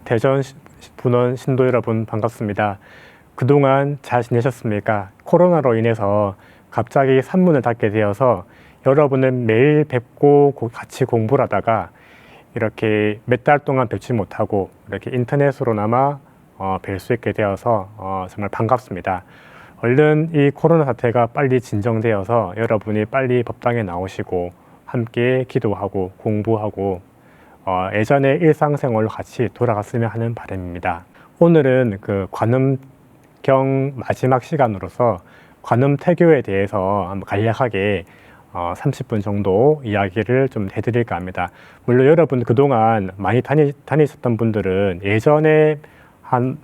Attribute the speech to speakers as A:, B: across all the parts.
A: 대전 분원 신도 여러분 반갑습니다. 그동안 잘 지내셨습니까? 코로나로 인해서 갑자기 산문을 닫게 되어서 여러분은 매일 뵙고 같이 공부를 하다가 이렇게 몇 달 동안 뵙지 못하고 이렇게 인터넷으로나마 뵐 수 있게 되어서 정말 반갑습니다. 얼른 이 코로나 사태가 빨리 진정되어서 여러분이 빨리 법당에 나오시고 함께 기도하고 공부하고 예전의 일상생활로 같이 돌아갔으면 하는 바람입니다. 오늘은 그 관음경 마지막 시간으로서 관음태교에 대해서 한번 간략하게 30분 정도 이야기를 좀 해드릴까 합니다. 물론 여러분 그동안 많이 다니셨던 분들은 예전에 한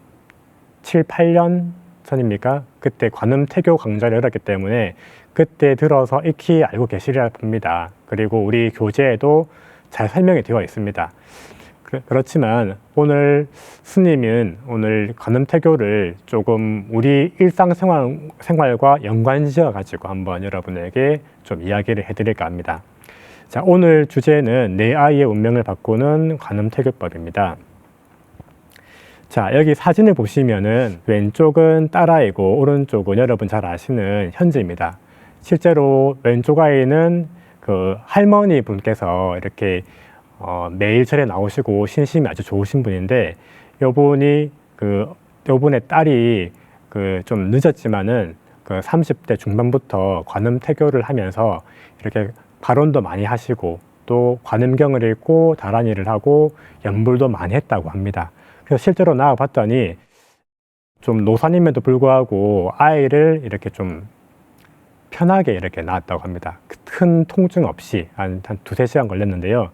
A: 7, 8년 전입니까? 그때 관음태교 강좌를 열었기 때문에 그때 들어서 익히 알고 계시리라 봅니다. 그리고 우리 교재에도 잘 설명이 되어 있습니다. 그렇지만 오늘 스님은 오늘 관음태교를 조금 우리 일상생활과 연관지어 가지고 한번 여러분에게 좀 이야기를 해드릴까 합니다. 자, 오늘 주제는 내 아이의 운명을 바꾸는 관음태교법입니다. 자, 여기 사진을 보시면은 왼쪽은 딸아이고 오른쪽은 여러분 잘 아시는 현지입니다. 실제로 왼쪽 아이는 그 할머니 분께서 이렇게 매일 절에 나오시고 신심이 아주 좋으신 분인데 요분의 딸이 그 좀 늦었지만은 그 30대 중반부터 관음태교를 하면서 이렇게 발언도 많이 하시고 또 관음경을 읽고 다란이를 하고 연불도 많이 했다고 합니다. 그래서 실제로 나와봤더니 좀 노산임에도 불구하고 아이를 이렇게 좀 편하게 이렇게 낳았다고 합니다. 큰 통증 없이 한 두세 시간 걸렸는데요.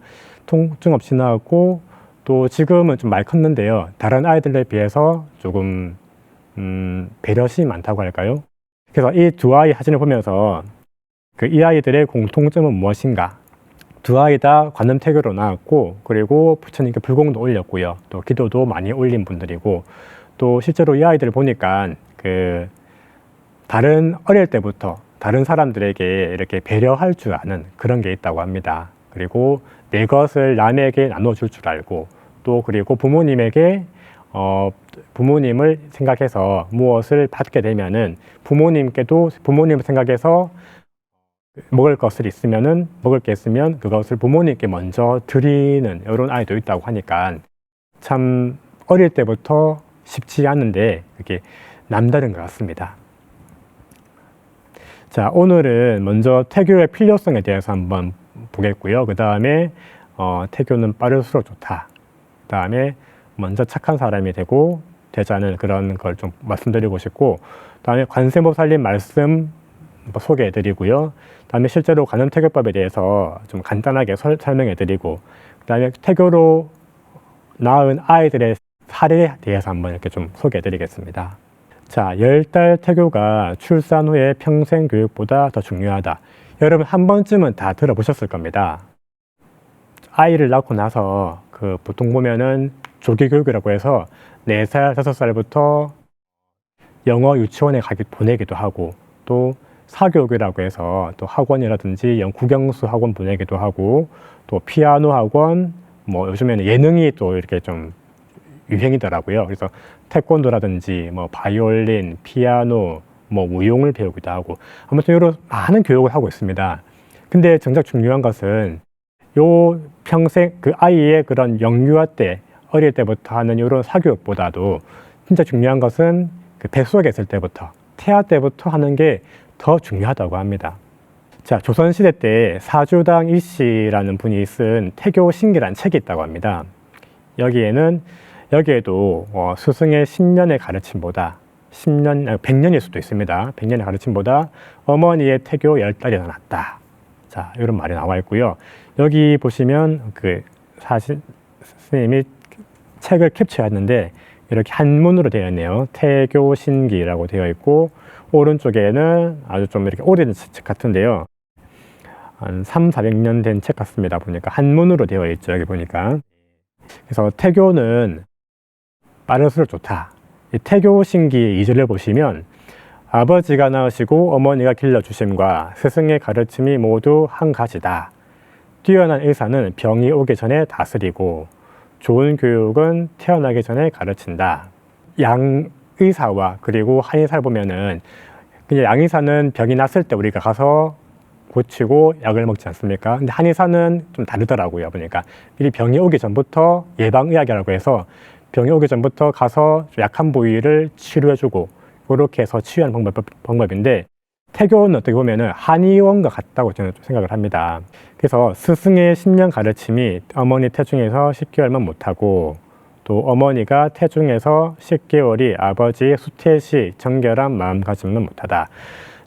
A: 통증 없이 나왔고 또 지금은 좀 많이 컸는데요. 다른 아이들에 비해서 조금 배려심이 많다고 할까요? 그래서 이 두 아이 사진을 보면서 이 아이들의 공통점은 무엇인가? 두 아이 다 관음태교로 나왔고 그리고 부처님께 불공도 올렸고요. 또 기도도 많이 올린 분들이고 또 실제로 이 아이들을 보니까 어릴 때부터 다른 사람들에게 이렇게 배려할 줄 아는 그런 게 있다고 합니다. 그리고 내 것을 남에게 나눠줄 줄 알고 또 그리고 부모님에게 부모님을 생각해서 무엇을 받게 되면은 부모님을 생각해서 먹을 게 있으면 그것을 부모님께 먼저 드리는 이런 아이도 있다고 하니까 참 어릴 때부터 쉽지 않은데 그게 남다른 것 같습니다. 자, 오늘은 먼저 태교의 필요성에 대해서 한번 보겠고요. 그 다음에 태교는 빠를수록 좋다. 그 다음에 먼저 착한 사람이 되자는 그런 걸 좀 말씀드리고 싶고, 그 다음에 관세음보살님 말씀 소개해 드리고요. 그 다음에 실제로 관음태교법에 대해서 좀 간단하게 설명해 드리고, 그 다음에 태교로 낳은 아이들의 사례에 대해서 한번 이렇게 좀 소개해 드리겠습니다. 자, 10달 태교가 출산 후의 평생 교육보다 더 중요하다. 여러분 한 번쯤은 다 들어보셨을 겁니다. 아이를 낳고 나서 보통 보면은 조기교육이라고 해서 4살, 5살부터 영어 유치원에 보내기도 하고 또 사교육이라고 해서 또 학원이라든지 국영수 학원 보내기도 하고 또 피아노 학원, 요즘에는 예능이 또 이렇게 좀 유행이더라고요. 그래서 태권도라든지 바이올린, 피아노, 무용을 배우기도 하고 아무튼 이런 많은 교육을 하고 있습니다. 근데 정작 중요한 것은 요 평생 아이의 그런 영유아 때 어릴 때부터 하는 이런 사교육보다도 진짜 중요한 것은 뱃속에 있을 때부터 태아 때부터 하는 게 더 중요하다고 합니다. 자, 조선시대 때 사주당 이씨라는 분이 쓴 태교신기라는 책이 있다고 합니다. 여기에도 스승의 10년의 가르침보다 100년일 수도 있습니다. 100년의 가르침보다 어머니의 태교 10달이 더 낫다. 자, 이런 말이 나와 있고요. 여기 보시면 스님이 책을 캡처했는데 이렇게 한문으로 되어 있네요. 태교신기라고 되어 있고 오른쪽에는 아주 좀 이렇게 오래된 책 같은데요. 한 300~400년 된 책 같습니다. 보니까 한문으로 되어 있죠. 여기 보니까. 그래서 태교는 빠를수록 좋다. 이 태교신기 2절을 보시면 아버지가 낳으시고 어머니가 길러주심과 스승의 가르침이 모두 한 가지다. 뛰어난 의사는 병이 오기 전에 다스리고 좋은 교육은 태어나기 전에 가르친다. 양의사와 그리고 한의사를 보면은 그냥 양의사는 병이 났을 때 우리가 가서 고치고 약을 먹지 않습니까? 근데 한의사는 좀 다르더라고요. 보니까 미리 병이 오기 전부터 예방의학이라고 해서 병이 오기 전부터 가서 약한 부위를 치료해주고 그렇게 해서 치유하는 방법인데 태교는 어떻게 보면은 한의원과 같다고 저는 생각을 합니다. 그래서 스승의 10년 가르침이 어머니 태중에서 10개월만 못하고 또 어머니가 태중에서 10개월이 아버지의 수태시 정결한 마음가짐은 못하다.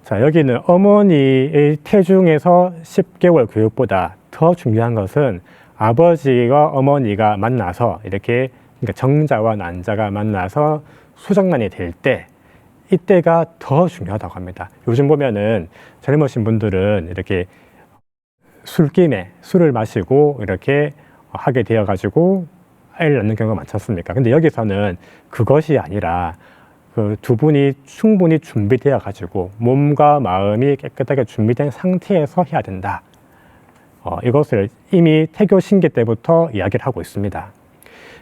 A: 자, 여기는 어머니의 태중에서 10개월 교육보다 더 중요한 것은 아버지와 어머니가 만나서 이렇게 그러니까 정자와 난자가 만나서 수정란이 될 때 이때가 더 중요하다고 합니다. 요즘 보면은 젊으신 분들은 이렇게 술김에 술을 마시고 이렇게 하게 되어 가지고 아이를 낳는 경우가 많지 않습니까? 근데 여기서는 그것이 아니라 그 두 분이 충분히 준비되어 가지고 몸과 마음이 깨끗하게 준비된 상태에서 해야 된다. 이것을 이미 태교 신기 때부터 이야기를 하고 있습니다.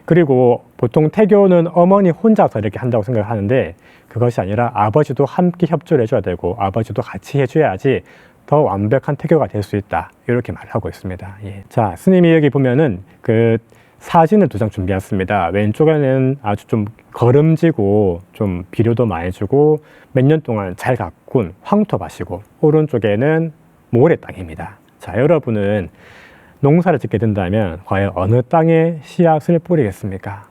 A: 그리고 보통 태교는 어머니 혼자서 이렇게 한다고 생각하는데 그것이 아니라 아버지도 함께 협조를 해줘야 되고 아버지도 같이 해줘야지 더 완벽한 태교가 될 수 있다. 이렇게 말을 하고 있습니다. 예. 자, 스님이 여기 보면은 그 사진을 2장 준비했습니다. 왼쪽에는 아주 좀 거름지고 좀 비료도 많이 주고 몇 년 동안 잘 가꾼 황토밭이고 오른쪽에는 모래 땅입니다. 자, 여러분은 농사를 짓게 된다면 과연 어느 땅에 씨앗을 뿌리겠습니까?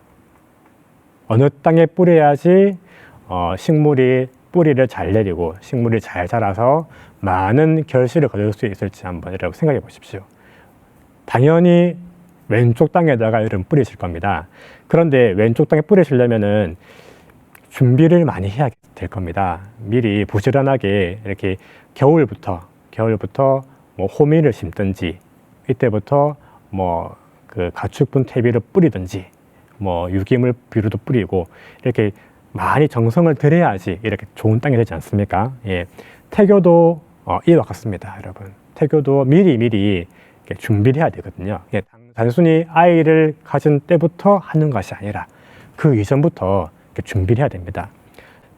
A: 어느 땅에 뿌려야지 식물이 뿌리를 잘 내리고 식물이 잘 자라서 많은 결실을 거둘 수 있을지 한번 여러분 생각해 보십시오. 당연히 왼쪽 땅에다가 여러분 뿌리실 겁니다. 그런데 왼쪽 땅에 뿌리시려면은 준비를 많이 해야 될 겁니다. 미리 부지런하게 이렇게 겨울부터 뭐 호미를 심든지 이때부터 뭐 그 가축분 퇴비를 뿌리든지 뭐 유기물 비료도 뿌리고 이렇게 많이 정성을 들여야지 이렇게 좋은 땅이 되지 않습니까? 예. 태교도 이와 같습니다, 여러분. 태교도 미리 준비를 해야 되거든요. 예. 단순히 아이를 가진 때부터 하는 것이 아니라 그 이전부터 준비를 해야 됩니다.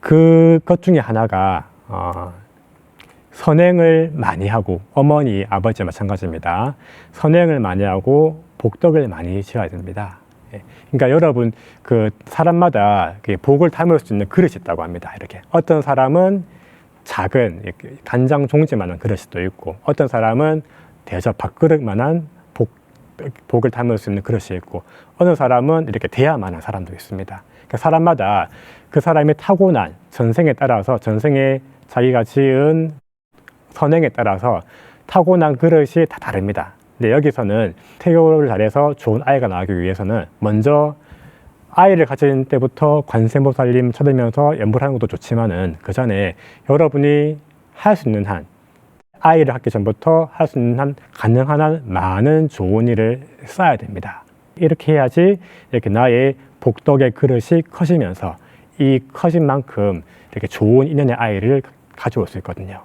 A: 그것 중에 하나가 선행을 많이 하고 어머니, 아버지 마찬가지입니다. 선행을 많이 하고 복덕을 많이 지어야 됩니다. 그러니까 여러분 그 사람마다 복을 담을 수 있는 그릇이 있다고 합니다. 이렇게 어떤 사람은 작은 간장 종지만한 그릇도 있고 어떤 사람은 대접 밥그릇만한 복을 담을 수 있는 그릇이 있고 어느 사람은 이렇게 대야만한 사람도 있습니다. 그러니까 사람마다 그 사람이 타고난 전생에 따라서 전생에 자기가 지은 선행에 따라서 타고난 그릇이 다 다릅니다. 근데 여기서는 태교를 잘해서 좋은 아이가 나오기 위해서는 먼저 아이를 가진 때부터 관세음보살님 찾으면서 연불 하는 것도 좋지만은 그 전에 여러분이 할 수 있는 한 아이를 갖기 전부터 할 수 있는 한 가능한 한 많은 좋은 일을 쌓아야 됩니다. 이렇게 해야지 이렇게 나의 복덕의 그릇이 커지면서 이 커진 만큼 이렇게 좋은 인연의 아이를 가져올 수 있거든요.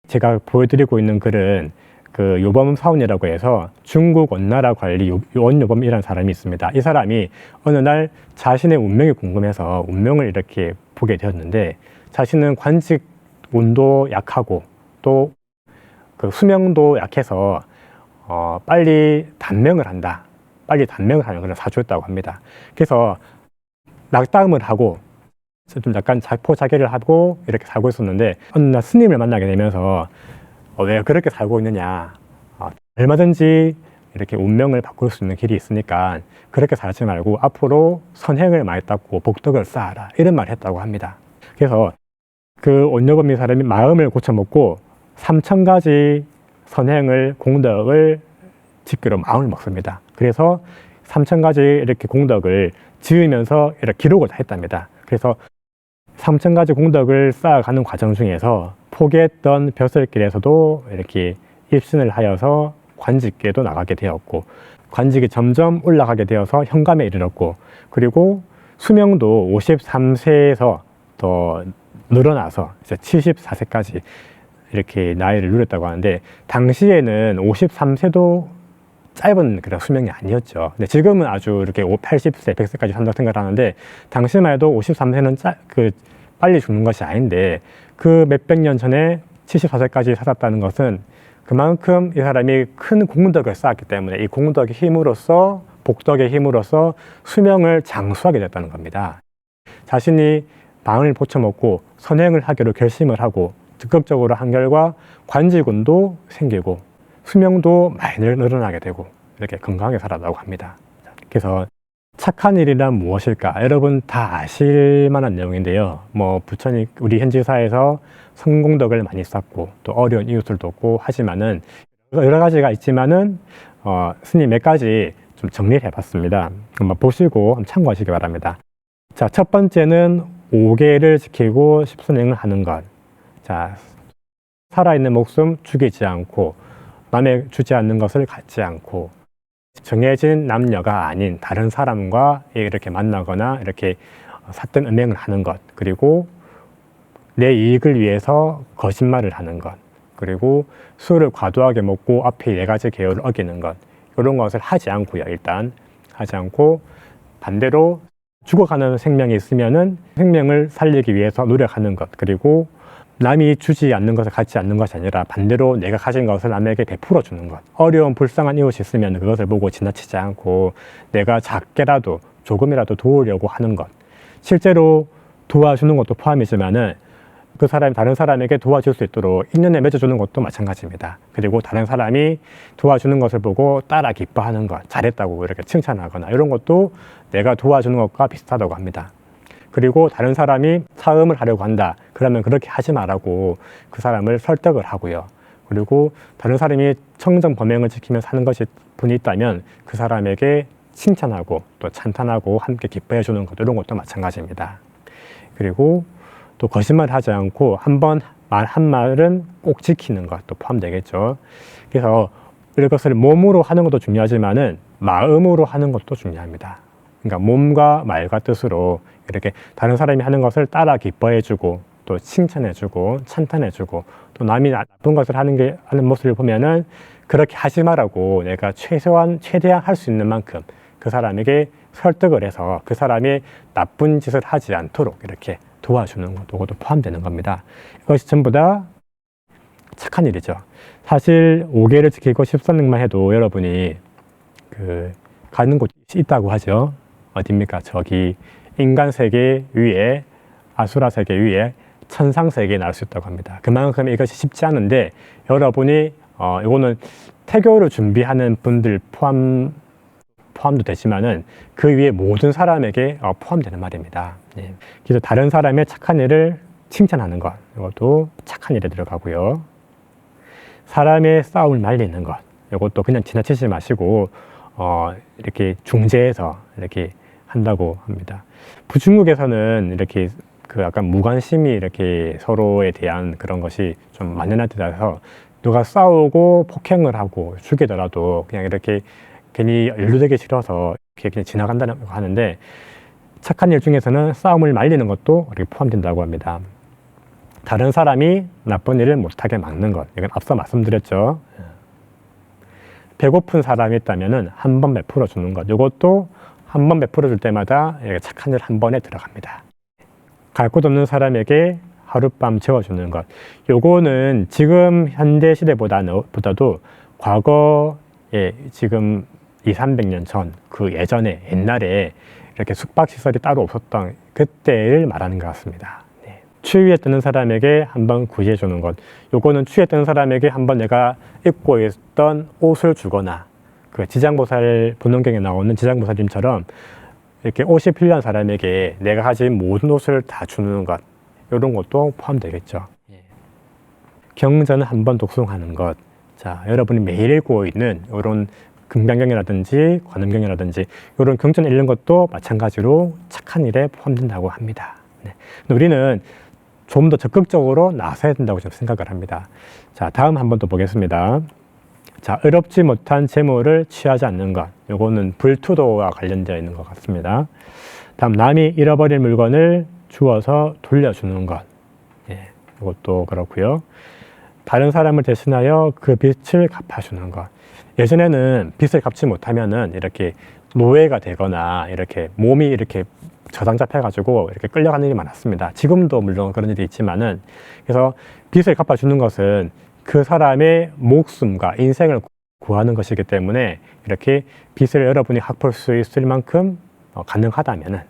A: 제가 보여드리고 있는 글은 그 요범 사원이라고 해서 중국 원나라 관리 원요범이라는 사람이 있습니다. 이 사람이 어느 날 자신의 운명이 궁금해서 운명을 이렇게 보게 되었는데 자신은 관직 운도 약하고 또 그 수명도 약해서 빨리 단명을 한다. 빨리 단명을 하는 그런 사주였다고 합니다. 그래서 낙담을 하고 좀 약간 자포자기를 하고 이렇게 살고 있었는데 어느 날 스님을 만나게 되면서 왜 그렇게 살고 있느냐, 얼마든지 이렇게 운명을 바꿀 수 있는 길이 있으니까 그렇게 살지 말고 앞으로 선행을 많이 닦고 복덕을 쌓아라 이런 말을 했다고 합니다. 그래서 그 온여범이 사람이 마음을 고쳐먹고 3000가지 선행을 공덕을 짓기로 마음을 먹습니다. 그래서 3000가지 이렇게 공덕을 지으면서 이렇게 기록을 다 했답니다. 그래서 3000가지 공덕을 쌓아가는 과정 중에서 포기했던 벼슬길에서도 이렇게 입신을 하여서 관직계도 나가게 되었고 관직이 점점 올라가게 되어서 현감에 이르렀고 그리고 수명도 53세에서 더 늘어나서 이제 74세까지 이렇게 나이를 누렸다고 하는데 당시에는 53세도 짧은 그런 수명이 아니었죠. 근데 지금은 아주 이렇게 80세, 100세까지 산다고 생각하는데 당시만 해도 53세는 빨리 죽는 것이 아닌데 그 몇백 년 전에 74세까지 살았다는 것은 그만큼 이 사람이 큰 공덕을 쌓았기 때문에 이 공덕의 힘으로써 복덕의 힘으로써 수명을 장수하게 됐다는 겁니다. 자신이 방을 고쳐먹고 선행을 하기로 결심을 하고 적극적으로 한 결과 관지군도 생기고 수명도 많이 늘어나게 되고 이렇게 건강하게 살았다고 합니다. 그래서 착한 일이란 무엇일까? 여러분 다 아실 만한 내용인데요. 뭐 부처님 우리 현지사에서 성공덕을 많이 쌓고 또 어려운 이웃을 돕고 하지만은 여러 가지가 있지만은 스님 몇 가지 좀 정리를 해봤습니다. 한번 보시고 한번 참고하시기 바랍니다. 자, 첫 번째는 5계를 지키고 십선행을 하는 것. 자, 살아있는 목숨 죽이지 않고 남의 주지 않는 것을 갖지 않고 정해진 남녀가 아닌 다른 사람과 이렇게 만나거나 이렇게 삿된 음행을 하는 것, 그리고 내 이익을 위해서 거짓말을 하는 것, 그리고 술을 과도하게 먹고 앞에 4가지 계율을 어기는 것, 이런 것을 하지 않고요. 일단 하지 않고 반대로 죽어가는 생명이 있으면은 생명을 살리기 위해서 노력하는 것, 그리고 남이 주지 않는 것을 갖지 않는 것이 아니라 반대로 내가 가진 것을 남에게 베풀어 주는 것. 어려운 불쌍한 이웃이 있으면 그것을 보고 지나치지 않고 내가 작게라도 조금이라도 도우려고 하는 것. 실제로 도와주는 것도 포함이지만은 그 사람이 다른 사람에게 도와줄 수 있도록 인연에 맺어주는 것도 마찬가지입니다. 그리고 다른 사람이 도와주는 것을 보고 따라 기뻐하는 것, 잘했다고 이렇게 칭찬하거나 이런 것도 내가 도와주는 것과 비슷하다고 합니다. 그리고 다른 사람이 사음을 하려고 한다. 그러면 그렇게 하지 말라고 그 사람을 설득을 하고요. 그리고 다른 사람이 청정 범행을 지키며 사는 것이 분이 있다면 그 사람에게 칭찬하고 또 찬탄하고 함께 기뻐해 주는 것, 이런 것도 마찬가지입니다. 그리고 또 거짓말을 하지 않고 한 말은 꼭 지키는 것도 포함되겠죠. 그래서 이것을 몸으로 하는 것도 중요하지만은 마음으로 하는 것도 중요합니다. 그러니까 몸과 말과 뜻으로 이렇게 다른 사람이 하는 것을 따라 기뻐해주고 또 칭찬해주고 찬탄해주고 또 남이 나쁜 것을 하는 모습을 보면은 그렇게 하지 말라고 내가 최대한 할 수 있는 만큼 그 사람에게 설득을 해서 그 사람이 나쁜 짓을 하지 않도록 이렇게 도와주는 것도 포함되는 겁니다. 이것이 전부 다 착한 일이죠. 사실 5계를 지키고 십선행만 해도 여러분이 가는 곳이 있다고 하죠. 어디입니까? 저기 인간 세계 위에, 아수라 세계 위에 천상 세계에 나올 수 있다고 합니다. 그만큼 이것이 쉽지 않은데 여러분이 이거는 태교를 준비하는 분들 포함도 되지만은 그 위에 모든 사람에게 포함되는 말입니다. 예. 그래서 다른 사람의 착한 일을 칭찬하는 것, 이것도 착한 일에 들어가고요. 사람의 싸움을 말리는 것, 이것도 그냥 지나치지 마시고 이렇게 중재해서 이렇게 한다고 합니다. 부중국에서는 이렇게 약간 무관심이 이렇게 서로에 대한 그런 것이 좀 만연한 듯해서 누가 싸우고 폭행을 하고 죽이더라도 그냥 이렇게 괜히 연루되기 싫어서 이렇게 그냥 지나간다고 하는데 착한 일 중에서는 싸움을 말리는 것도 이렇게 포함된다고 합니다. 다른 사람이 나쁜 일을 못하게 막는 것, 이건 앞서 말씀드렸죠. 배고픈 사람이 있다면 한 번 베풀어 주는 것, 이것도 한 번 베풀어 줄 때마다 착한 일 한 번에 들어갑니다. 갈 곳 없는 사람에게 하룻밤 재워주는 것, 요거는 지금 현대 시대보다도 과거에 지금 200~300년 전, 그 예전에 옛날에 이렇게 숙박시설이 따로 없었던 그때를 말하는 것 같습니다. 네. 추위에 뜨는 사람에게 한번 구제해주는 것, 요거는 추위에 뜨는 사람에게 한번 내가 입고 있던 옷을 주거나 그 지장보살 본원경에 나오는 지장보살님처럼 이렇게 옷이 필요한 사람에게 내가 가진 모든 옷을 다 주는 것, 이런 것도 포함되겠죠. 경전을 한번 독송하는 것. 자, 여러분이 매일 읽고 있는 이런 금강경이라든지 관음경이라든지 이런 경전 읽는 것도 마찬가지로 착한 일에 포함된다고 합니다. 네. 우리는 좀 더 적극적으로 나서야 된다고 저는 생각을 합니다. 자, 다음 한번 또 보겠습니다. 자, 의롭지 못한 재물을 취하지 않는 것. 요거는 불투도와 관련되어 있는 것 같습니다. 다음, 남이 잃어버린 물건을 주어서 돌려주는 것. 예, 이것도 그렇고요. 다른 사람을 대신하여 그 빚을 갚아주는 것. 예전에는 빚을 갚지 못하면은 이렇게 노예가 되거나 이렇게 몸이 이렇게 저당 잡혀가지고 이렇게 끌려가는 일이 많았습니다. 지금도 물론 그런 일이 있지만은, 그래서 빚을 갚아주는 것은 그 사람의 목숨과 인생을 구하는 것이기 때문에 이렇게 빚을 여러분이 갚을 수 있을 만큼 가능하다면은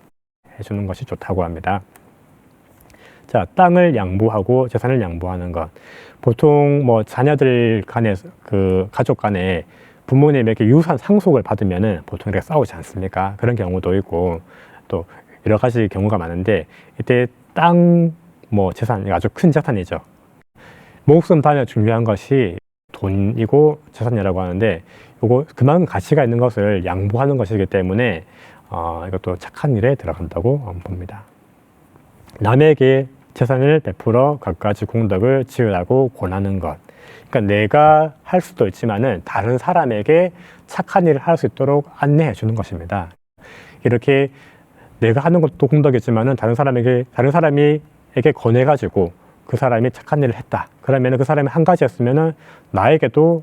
A: 해주는 것이 좋다고 합니다. 자, 땅을 양보하고 재산을 양보하는 것. 보통 뭐 자녀들 간에, 그 가족 간에 부모님에게 유산 상속을 받으면은 보통 이렇게 싸우지 않습니까? 그런 경우도 있고 또 여러 가지 경우가 많은데, 이때 땅, 뭐 재산이 아주 큰 재산이죠. 목숨 다음에 중요한 것이 돈이고 재산이라고 하는데, 요거 그만큼 가치가 있는 것을 양보하는 것이기 때문에 이것도 착한 일에 들어간다고 봅니다. 남에게 재산을 베풀어 갖가지 공덕을 지으라고 권하는 것. 그러니까 내가 할 수도 있지만은 다른 사람에게 착한 일을 할 수 있도록 안내해 주는 것입니다. 이렇게 내가 하는 것도 공덕이지만은 다른 사람에게 권해가지고 그 사람이 착한 일을 했다. 그러면은 그 사람이 한 가지 했으면은 나에게도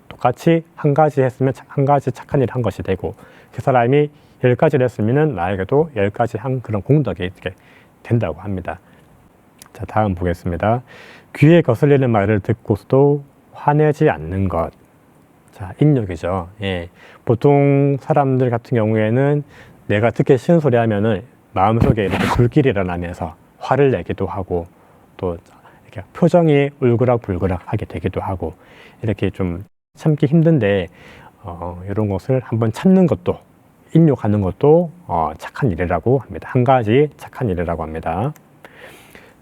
A: 똑같이 한 가지 했으면 한 가지 착한 일을 한 것이 되고, 그 사람이 10가지를 했으면은 나에게도 10가지 한 그런 공덕이 이렇게 된다고 합니다. 자, 다음 보겠습니다. 귀에 거슬리는 말을 듣고서도 화내지 않는 것. 자, 인욕이죠. 예. 보통 사람들 같은 경우에는 내가 듣기 싫은 소리 하면은 마음속에 이렇게 불길이 일어나면서 화를 내기도 하고, 또 이렇게 표정이 울그락불그락 하게 되기도 하고, 이렇게 좀 참기 힘든데 이런 것을 한번 참는 것도, 인욕하는 것도 착한 일이라고 합니다. 한 가지 착한 일이라고 합니다.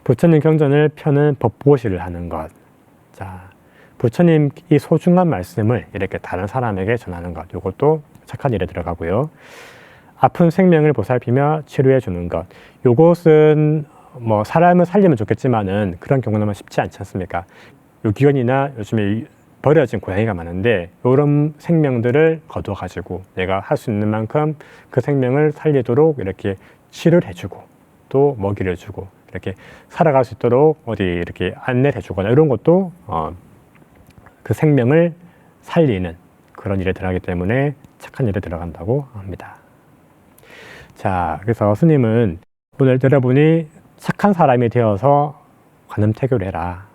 A: 부처님 경전을 펴는 법보시를 하는 것. 자, 부처님 이 소중한 말씀을 이렇게 다른 사람에게 전하는 것. 이것도 착한 일에 들어가고요. 아픈 생명을 보살피며 치료해 주는 것. 요것은 뭐 사람을 살리면 좋겠지만은 그런 경우는 쉽지 않지 않습니까? 유기견이나 요즘에 버려진 고양이가 많은데, 이런 생명들을 거둬가지고 내가 할 수 있는 만큼 그 생명을 살리도록 이렇게 치료를 해주고, 또 먹이를 주고, 이렇게 살아갈 수 있도록 어디 이렇게 안내를 해주거나, 이런 것도 그 생명을 살리는 그런 일에 들어가기 때문에 착한 일에 들어간다고 합니다. 자, 그래서 스님은 오늘 여러분이 착한 사람이 되어서 관음태교를 해라,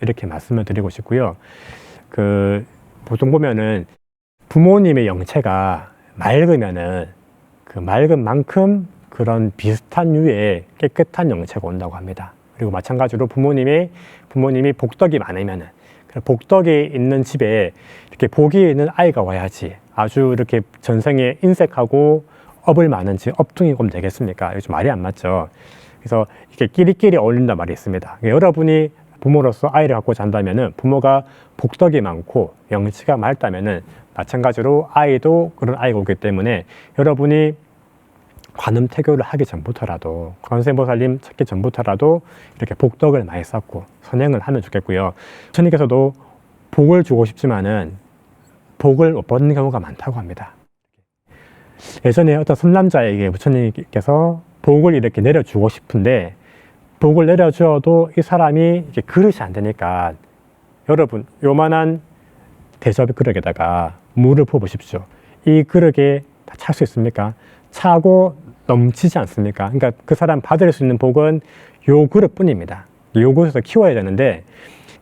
A: 이렇게 말씀을 드리고 싶고요. 보통 보면은 부모님의 영체가 맑으면은 그 맑은 만큼 그런 비슷한 유의 깨끗한 영체가 온다고 합니다. 그리고 마찬가지로 부모님이 복덕이 많으면은, 복덕이 있는 집에 이렇게 복이 있는 아이가 와야지 아주 이렇게 전생에 인색하고 업을 많은 집, 업둥이 곰 되겠습니까? 이거 좀 말이 안 맞죠. 그래서 이렇게 끼리끼리 어울린단 말이 있습니다. 여러분이 부모로서 아이를 갖고 잔다면은 부모가 복덕이 많고 영치가 맑다면은 마찬가지로 아이도 그런 아이가 오기 때문에, 여러분이 관음태교를 하기 전부터라도, 관세음보살님 찾기 전부터라도 이렇게 복덕을 많이 쌓고 선행을 하면 좋겠고요. 부처님께서도 복을 주고 싶지만은 복을 못 받는 경우가 많다고 합니다. 예전에 어떤 선남자에게 부처님께서 복을 이렇게 내려주고 싶은데, 복을 내려주어도 이 사람이 이렇게 그릇이 안 되니까, 여러분 요만한 대접 그릇에다가 물을 부어보십시오. 이 그릇에 다 찰 수 있습니까? 차고 넘치지 않습니까? 그러니까 그 사람 받을 수 있는 복은 요 그릇뿐입니다. 요 그릇에서 키워야 되는데,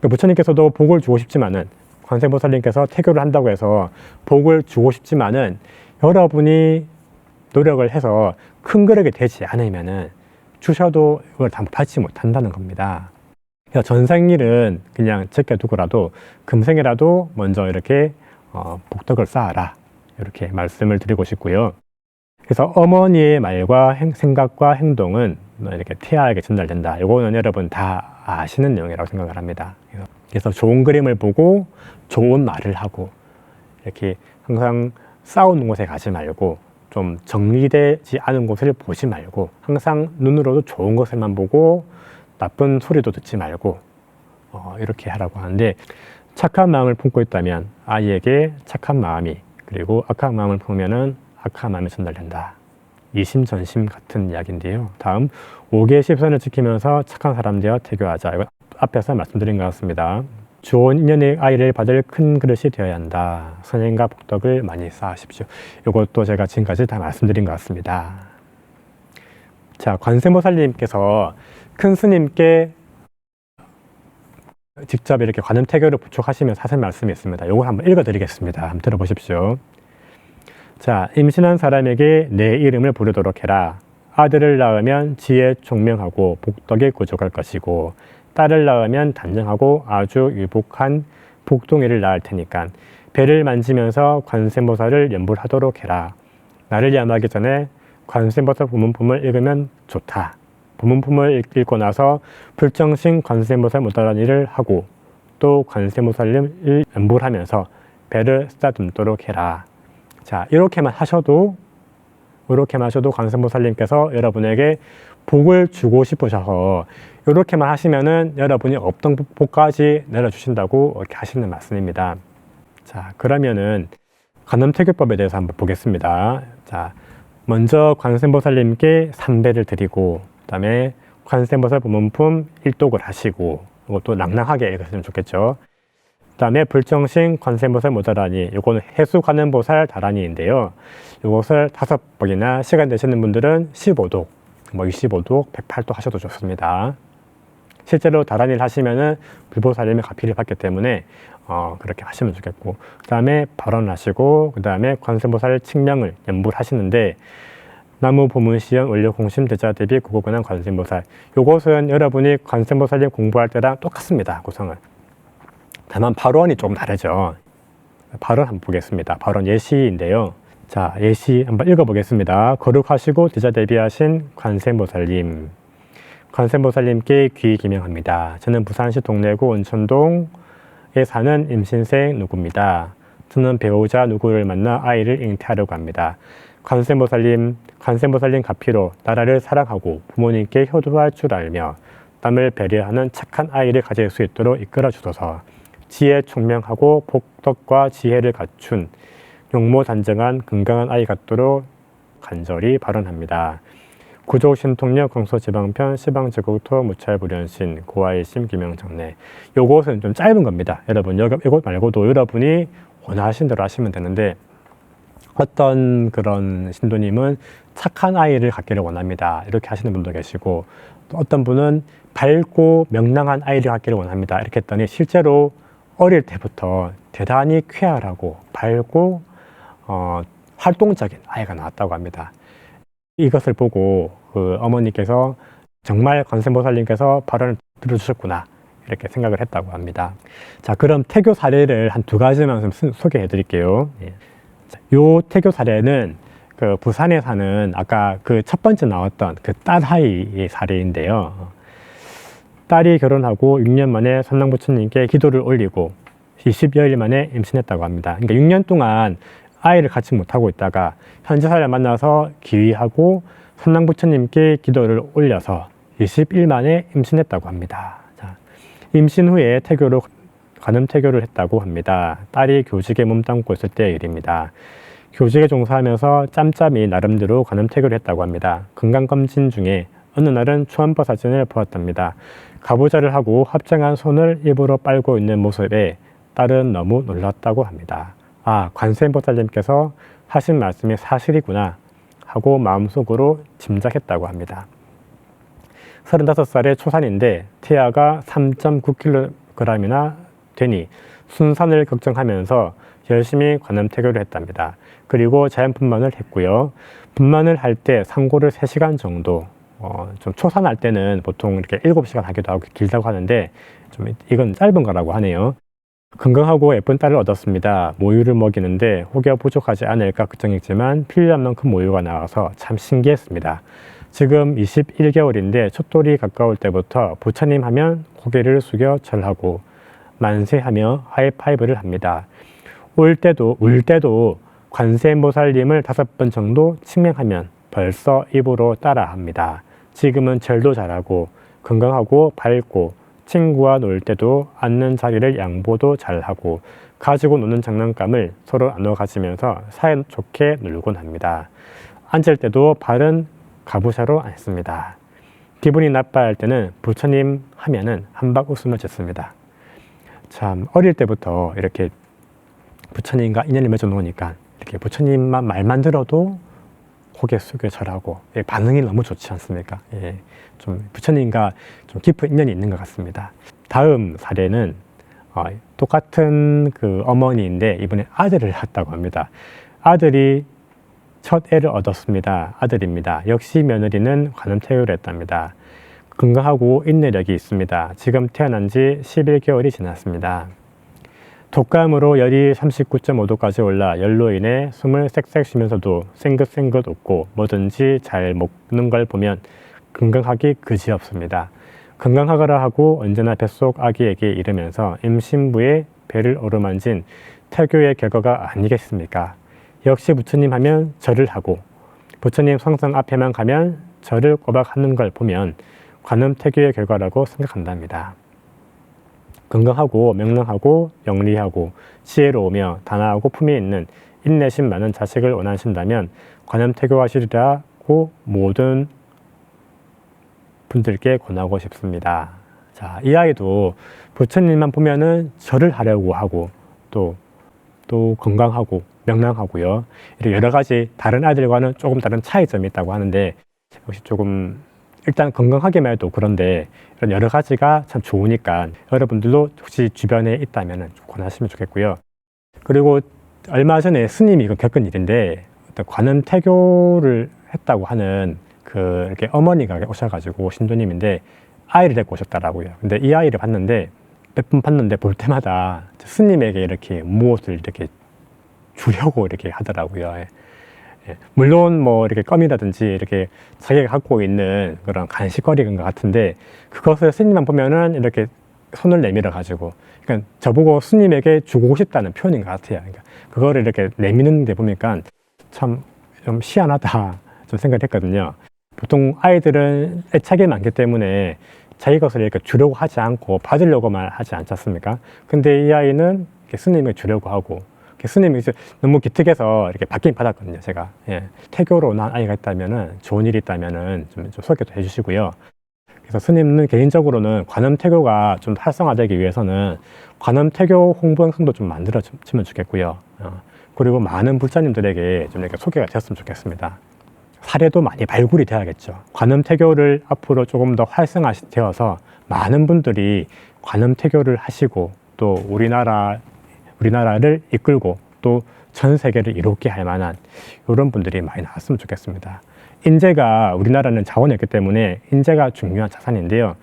A: 부처님께서도 복을 주고 싶지만은, 관세음보살님께서 태교를 한다고 해서 복을 주고 싶지만은, 여러분이 노력을 해서 큰 그릇이 되지 않으면은 주셔도 이걸 다 받지 못한다는 겁니다. 그래서 전생일은 그냥 제껴두고라도 금생이라도 먼저 이렇게 복덕을 쌓아라, 이렇게 말씀을 드리고 싶고요. 그래서 어머니의 말과 생각과 행동은 이렇게 태아에게 전달된다. 이거는 여러분 다 아시는 내용이라고 생각을 합니다. 그래서 좋은 그림을 보고 좋은 말을 하고, 이렇게 항상 싸우는 곳에 가지 말고, 좀 정리되지 않은 곳을 보지 말고, 항상 눈으로도 좋은 것을만 보고 나쁜 소리도 듣지 말고 이렇게 하라고 하는데, 착한 마음을 품고 있다면 아이에게 착한 마음이, 그리고 악한 마음을 품으면은 악한 마음이 전달된다. 이심전심 같은 이야기인데요. 다음 5개의 십선을 지키면서 착한 사람 되어 태교하자. 이거 앞에서 말씀드린 것 같습니다. 좋은 인연의 아이를 받을 큰 그릇이 되어야 한다. 선행과 복덕을 많이 쌓으십시오. 이것도 제가 지금까지 다 말씀드린 것 같습니다. 자, 관세음보살님께서 큰 스님께 직접 이렇게 관음태교를 부축하시면서 하신 말씀이 있습니다. 이걸 한번 읽어드리겠습니다. 한번 들어보십시오. 자, 임신한 사람에게 내 이름을 부르도록 해라. 아들을 낳으면 지혜 총명하고 복덕에 구족할 것이고 딸을 낳으면 단정하고 아주 유복한 복동이를 낳을 테니까 배를 만지면서 관세음보살을 연불하도록 해라. 나를 염하기 전에 관세음보살 부문품을 읽으면 좋다. 부문품을 읽고 나서 불정신 관세음보살 모다라니를 하고 또 관세음보살님을 연불하면서 배를 쓰다듬도록 해라. 자, 이렇게만 하셔도 관세음보살님께서 여러분에게 복을 주고 싶으셔서 이렇게만 하시면은 여러분이 없던 복까지 내려주신다고 이렇게 하시는 말씀입니다. 자, 그러면은 관음태교법에 대해서 한번 보겠습니다. 자, 먼저 관세음보살님께 삼배를 드리고 그 다음에 관세음보살 부문품 일독을 하시고 이것도 낭낭하게 읽으시면 좋겠죠. 그 다음에 불정신 관세음보살 모다라니, 요거는 해수관음보살 다라니인데요. 요것을 5번이나 시간 되시는 분들은 15독, 25독, 108독 하셔도 좋습니다. 실제로 다라니를 하시면은 불보살님의 가피를 받기 때문에 그렇게 하시면 좋겠고, 그 다음에 발언하시고, 그 다음에 관세음보살 칙명을 연불하시는데 나무 보문시연 원료공심 대자 대비 구고근한 관세음보살, 요것은 여러분이 관세음보살님 공부할 때랑 똑같습니다. 구성은. 다만 발언이 조금 다르죠. 발언 한번 보겠습니다. 발언 예시인데요. 자, 예시 한번 읽어보겠습니다. 거룩하시고 대자 대비하신 관세음보살님, 관세음보살님께 귀 기명합니다. 저는 부산시 동래구 온천동에 사는 임신생 누구입니다. 저는 배우자 누구를 만나 아이를 잉태하려고 합니다. 관세음보살님 가피로 나라를 사랑하고 부모님께 효도할 줄 알며 남을 배려하는 착한 아이를 가질 수 있도록 이끌어 주소서. 지혜 총명하고 복덕과 지혜를 갖춘 용모단정한 건강한 아이 같도록 간절히 발언합니다. 구족신통력 강서지방편 시방제국토 무찰불연신 고아일심 기명정례. 요것은 좀 짧은 겁니다. 여러분 이것 말고도 여러분이 원하신 대로 하시면 되는데, 어떤 그런 신도님은 착한 아이를 갖기를 원합니다. 이렇게 하시는 분도 계시고, 또 어떤 분은 밝고 명랑한 아이를 갖기를 원합니다. 이렇게 했더니 실제로 어릴 때부터 대단히 쾌활하고 밝고 활동적인 아이가 나왔다고 합니다. 이것을 보고 그 어머니께서 정말 관세음보살님께서 발언을 들어주셨구나 이렇게 생각을 했다고 합니다. 자, 그럼 태교 사례를 한 2가지만 좀 소개해 드릴게요. 요 태교 사례는 그 부산에 사는 아까 그 첫 번째 나왔던 그 딸아이의 사례인데요. 딸이 결혼하고 6년 만에 선랑부처님께 기도를 올리고 20여일 만에 임신했다고 합니다. 그러니까 6년 동안 아이를 갖지 못하고 있다가 현지사를 만나서 기위하고 선랑부처님께 기도를 올려서 20일 만에 임신했다고 합니다. 자, 임신 후에 태교로 관음태교를 했다고 합니다. 딸이 교직에 몸담고 있을 때의 일입니다. 교직에 종사하면서 짬짬이 나름대로 관음태교를 했다고 합니다. 건강검진 중에 어느 날은 초음파 사진을 보았답니다. 가부좌를 하고 합장한 손을 입으로 빨고 있는 모습에 딸은 너무 놀랐다고 합니다. 아, 관세음보살님께서 하신 말씀이 사실이구나 하고 마음속으로 짐작했다고 합니다. 35살의 초산인데 태아가 3.9kg이나 되니 순산을 걱정하면서 열심히 관음태교를 했답니다. 그리고 자연분만을 했고요. 분만을 할 때 상고를 3시간 정도, 좀 초산할 때는 보통 이렇게 7시간 하기도 하고 길다고 하는데 좀 이건 짧은 거라고 하네요. 건강하고 예쁜 딸을 얻었습니다. 모유를 먹이는데 혹여 부족하지 않을까 걱정했지만 필요한 만큼 모유가 나와서 참 신기했습니다. 지금 21개월인데 첫돌이 가까울 때부터 부처님 하면 고개를 숙여 절하고 만세하며 하이파이브를 합니다. 울 때도 관세음보살님을 5번 정도 칭명하면 벌써 입으로 따라합니다. 지금은 절도 잘하고 건강하고 밝고 친구와 놀 때도 앉는 자리를 양보도 잘하고 가지고 노는 장난감을 서로 나눠 가지면서 사이좋게 놀곤 합니다. 앉을 때도 발은 가부샤로 앉습니다. 기분이 나빠할 때는 부처님 하면은 한박 웃음을 짓습니다. 참 어릴 때부터 이렇게 부처님과 인연을 맺어 놓으니까 이렇게 부처님만 말만 들어도 고개 숙여 절하고 반응이 너무 좋지 않습니까? 좀 부처님과 좀 깊은 인연이 있는 것 같습니다. 다음 사례는 똑같은 그 어머니인데 이번에 아들을 낳았다고 합니다. 아들이 첫 애를 얻었습니다. 아들입니다. 역시 며느리는 관음퇴교를 했답니다. 건강하고 인내력이 있습니다. 지금 태어난 지 11개월이 지났습니다. 독감으로 열이 39.5도까지 올라 열로 인해 숨을 쌕쌕 쉬면서도 생긋생긋 웃고 뭐든지 잘 먹는 걸 보면 건강하기 그지없습니다. 건강하거라 하고 언제나 뱃속 아기에게 이르면서 임신부의 배를 어루만진 태교의 결과가 아니겠습니까? 역시 부처님 하면 절을 하고 부처님 성상 앞에만 가면 절을 꼬박하는 걸 보면 관음태교의 결과라고 생각한답니다. 건강하고 명랑하고 영리하고 지혜로우며 단아하고 품위 있는 인내심 많은 자식을 원하신다면 관음태교하시리라고 모든 분들께 권하고 싶습니다. 자, 이 아이도 부처님만 보면은 절을 하려고 하고 또 건강하고 명랑하고요. 이렇게 여러 가지 다른 아이들과는 조금 다른 차이점이 있다고 하는데 역시 조금 일단 건강하게만 해도 그런데 이런 여러 가지가 참 좋으니까 여러분들도 혹시 주변에 있다면 권하시면 좋겠고요. 그리고 얼마 전에 스님이 이거 겪은 일인데 관음태교를 했다고 하는 그 이렇게 어머니가 오셔가지고 신도님인데 아이를 데리고 오셨더라고요. 근데 이 아이를 봤는데 몇 번 봤는데 볼 때마다 스님에게 이렇게 무엇을 이렇게 주려고 이렇게 하더라고요. 물론 뭐 이렇게 껌이라든지 이렇게 자기가 갖고 있는 그런 간식거리인 것 같은데 그것을 스님만 보면은 이렇게 손을 내밀어 가지고 그러니까 저보고 스님에게 주고 싶다는 표현인 것 같아요. 그러니까 그거를 이렇게 내미는 데 보니까 참 좀 희한하다 좀 생각을 했거든요. 보통 아이들은 애착이 많기 때문에 자기 것을 이렇게 주려고 하지 않고 받으려고만 하지 않지 않습니까? 근데 이 아이는 스님에게 주려고 하고 스님이 너무 기특해서 이렇게 받긴 받았거든요, 제가. 태교로 난 아이가 있다면은, 좋은 일이 있다면은 좀 소개도 해주시고요. 그래서 스님은 개인적으로는 관음태교가 좀 활성화되기 위해서는 관음태교 홍보 영상도 좀 만들어주면 좋겠고요. 그리고 많은 불자님들에게 좀 이렇게 소개가 되었으면 좋겠습니다. 사례도 많이 발굴이 돼야겠죠. 관음태교를 앞으로 조금 더 활성화되어서 많은 분들이 관음태교를 하시고 또 우리나라를 이끌고 또 전 세계를 이롭게 할 만한 이런 분들이 많이 나왔으면 좋겠습니다. 인재가 우리나라는 자원이 없기 때문에 인재가 중요한 자산인데요.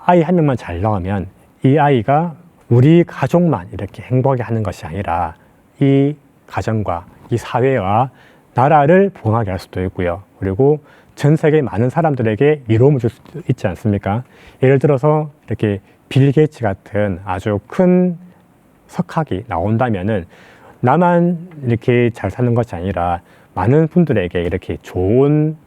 A: 아이 한 명만 잘 낳으면 이 아이가 우리 가족만 이렇게 행복하게 하는 것이 아니라 이 가정과 이 사회와 나라를 부강하게 할 수도 있고요. 그리고 전 세계 많은 사람들에게 이로움을 줄 수도 있지 않습니까? 예를 들어서 이렇게 빌 게이츠 같은 아주 큰 석학이 나온다면은 나만 이렇게 잘 사는 것이 아니라 많은 분들에게 이렇게 좋은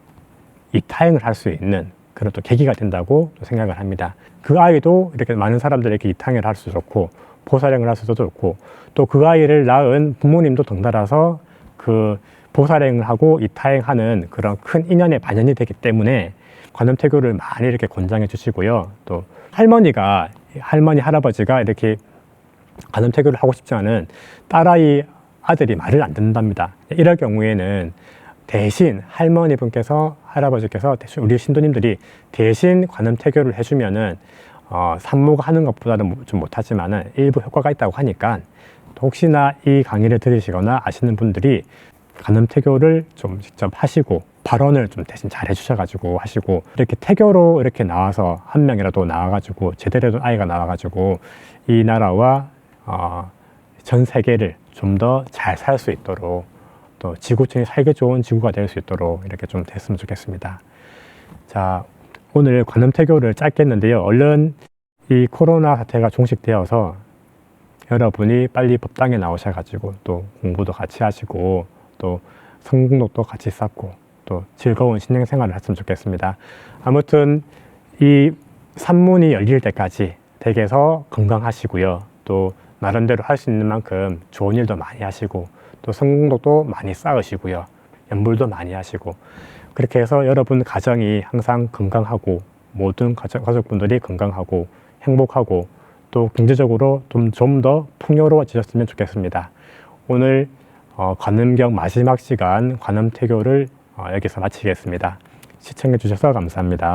A: 이타행을 할 수 있는 그런 또 계기가 된다고 또 생각을 합니다. 그 아이도 이렇게 많은 사람들에게 이타행을 할 수 좋고 보살행을 할 수도 좋고 또 그 아이를 낳은 부모님도 덩달아서 그 보살행을 하고 이타행하는 그런 큰 인연의 반연이 되기 때문에 관음태교를 많이 이렇게 권장해 주시고요. 또 할머니, 할아버지가 이렇게 관음태교를 하고 싶지 않은 딸아이 아들이 말을 안 듣는답니다. 이럴 경우에는 대신 할머니 분께서 할아버지께서 대신 우리 신도님들이 대신 관음태교를 해주면은 산모가 하는 것보다는 좀 못하지만은 일부 효과가 있다고 하니까 혹시나 이 강의를 들으시거나 아시는 분들이 관음태교를 좀 직접 하시고 발언을 좀 대신 잘 해주셔가지고 하시고 이렇게 태교로 이렇게 나와서 한 명이라도 나와가지고 제대로 된 아이가 나와가지고 이 나라와 전 세계를 좀 더 잘 살 수 있도록 또 지구촌이 살기 좋은 지구가 될 수 있도록 이렇게 좀 됐으면 좋겠습니다. 자, 오늘 관음태교를 짧게 했는데요. 얼른 이 코로나 사태가 종식되어서 여러분이 빨리 법당에 나오셔가지고 또 공부도 같이 하시고 또 성공록도 같이 쌓고 또 즐거운 신앙 생활을 했으면 좋겠습니다. 아무튼 이 산문이 열릴 때까지 댁에서 건강하시고요. 또 나름대로 할 수 있는 만큼 좋은 일도 많이 하시고 또 성공록도 많이 쌓으시고요. 연불도 많이 하시고 그렇게 해서 여러분 가정이 항상 건강하고 모든 가족분들이 건강하고 행복하고 또 경제적으로 좀 더 풍요로워지셨으면 좋겠습니다. 오늘 관음경 마지막 시간 관음태교를 여기서 마치겠습니다. 시청해 주셔서 감사합니다.